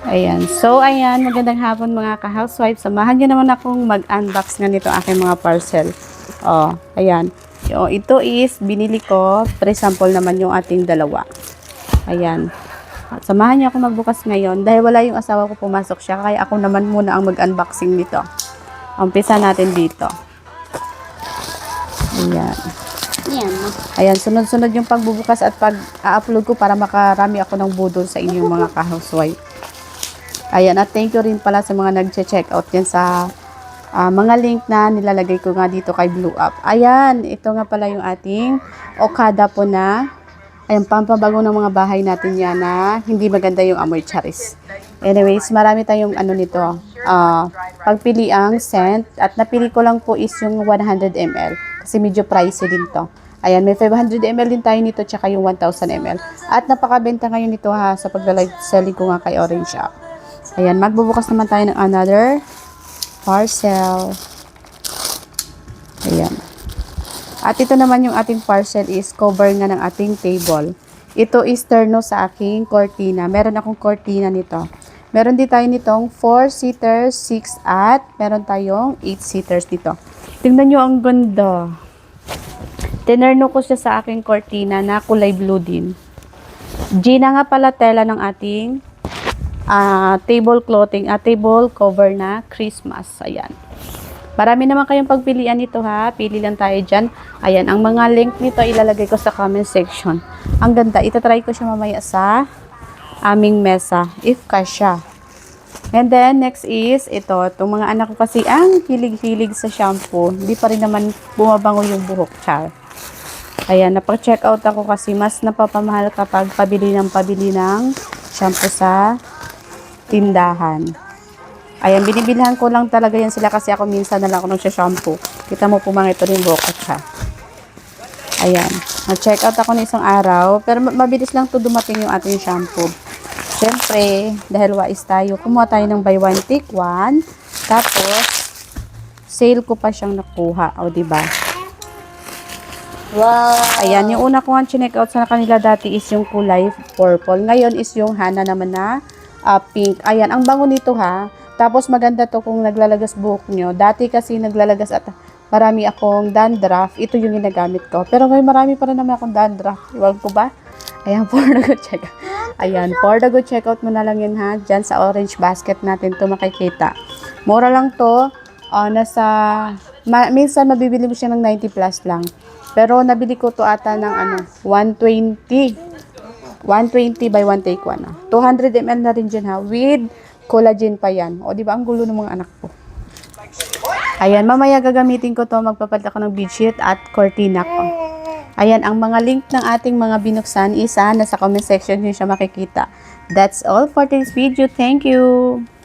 Ayan. So, ayan. Magandang hapon mga ka-housewife. Samahan nyo naman akong mag-unbox nga nito aking mga parcel. Oh, ayan. So, ito is binili ko. Pre-sample naman yung ating dalawa. Ayan. At samahan niyo ako magbukas ngayon. Dahil wala yung asawa ko, pumasok siya. Kaya ako naman muna ang mag-unboxing nito. Umpisa natin dito. Ayan. Ayan, sunod-sunod yung pagbubukas at pag-upload ko para makarami ako ng budol sa inyong mga ka-housewife. Ayan, at thank you rin pala sa mga nag-check out yan sa mga link na nilalagay ko nga dito kay Blue Up. Ayan, ito nga pala yung ating Okada po na, ayan, pampabago ng mga bahay natin yan na hindi maganda yung amoy charis. Anyways, marami tayong ano nito, pagpili ang scent at napili ko lang po is yung 100 ml kasi medyo pricey din to. Ayan, may 500 ml din tayo nito tsaka yung 1000 ml. At napakabenta ngayon nito ha sa pagla-live selling ko nga kay Orange Shop. Ayan, magbubukas naman tayo ng another parcel. Ayan. At ito naman yung ating parcel is cover nga ng ating table. Ito is terno sa aking cortina. Meron akong cortina nito. Meron din tayo nitong 4-seaters, 6 at meron tayong 8-seaters dito. Tingnan nyo, ang ganda. Tinerno ko siya sa aking cortina na kulay blue din. Gina nga pala tela ng ating table clothing, table cover na Christmas. Ayan. Marami naman kayong pagpilian nito ha. Pili lang tayo dyan. Ayan, ang mga link nito ilalagay ko sa comment section. Ang ganda. Itatry ko siya mamaya sa aming mesa. If kasya. And then, next is ito. Itong mga anak ko kasi ang hilig-hilig sa shampoo. Hindi pa rin naman bumabango yung buhok. Char. Ayan, napag-check out ako kasi mas napapamahal kapag pabili ng shampoo sa tindahan. Ayan, binibilhan ko lang talaga yan sila kasi ako minsan na lang ako nagsha-shampoo. Kita mo pumangit rin buhok ko siya. Ayan, nag-check out ako ng isang araw, pero mabilis lang to dumating yung ating shampoo. Siyempre, dahil wais tayo, kumuha tayo ng buy one take one. Tapos, sale ko pa siyang nakuha. O, diba? Wow! Ayan, yung una ko nga check out sa kanila dati is yung kulay purple. Ngayon is yung Hana naman na pink. Ayan, ang bango nito ha. Tapos maganda to kung naglalagas buhok nyo. Dati kasi naglalagas at marami akong dandruff. Ito yung ginagamit ko. Pero ngayon marami pa rin naman akong dandruff. Iwan ko ba? Ayan, for the good check out. Ayan, for the good check out mo na lang yun ha. Diyan sa orange basket natin to makikita. Mura lang to. Minsan mabibili mo siya ng 90 plus lang. Pero nabili ko to ata ng 120 by 1 take 1. 200 ml na rin dyan ha. With collagen pa yan. O, di ba ang gulo ng mga anak ko. Ayan, mamaya gagamitin ko to. Magpapalit ako ng bedsheet at cortina ko. Ayan, ang mga link ng ating mga binuksan isa nasa comment section nyo siya makikita. That's all for today's video. Thank you!